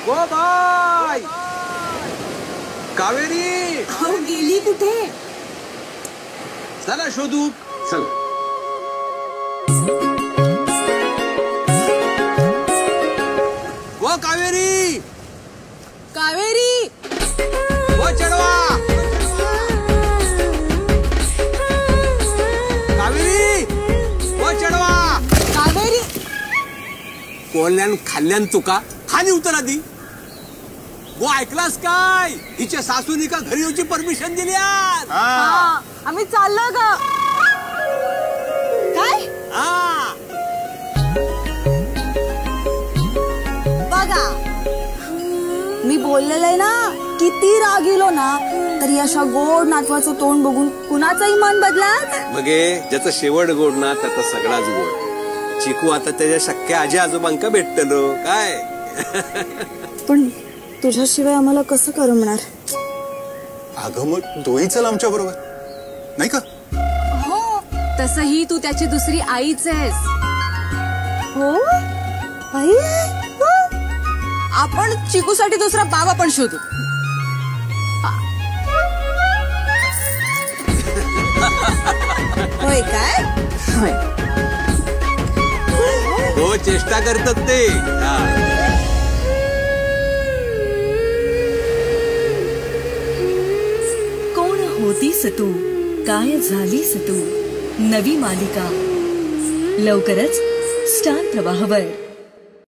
ओ bye Kaveri गेली कुठे? चला शोधू. चल ओ कावेरी कावेरी ओ चढवा कावेरी ओ चढवा कावेरी कोल्ह्यान खाल्ल्यान तुका खाली उतर आधी. वो ऐकलास काय? हिच्या सासूनी का घरी येऊची परमिशन दिली आज. आम्ही चाललो ग. काय? बघा मी बोललेलं आहे ना, किती राग येलो ना तरी अशा गोड नातवाचं तोंड बघून कुणाचाही मन बदलात. बघे ज्याचा शेवट गोड ना त्याचा सगळाच गोड. चिकू आता त्याच्या शक्य आजी आजोबांका भेटतलो काय. पण तुझ्याशिवाय आम्हाला कसं करमणार? अगं मग तोही चल आमच्या बरोबर नाही का? हो तसही तू त्याची दुसरी आईच आहेस. हो आई. आपण चिकूसाठी दुसरा बाबा पण शोधू. होय काय? होय हो चेष्टा करतात ते. कोण होतीस तू, काय झालीस तू, नवी मालिका लवकरच स्टार प्रवाहवर.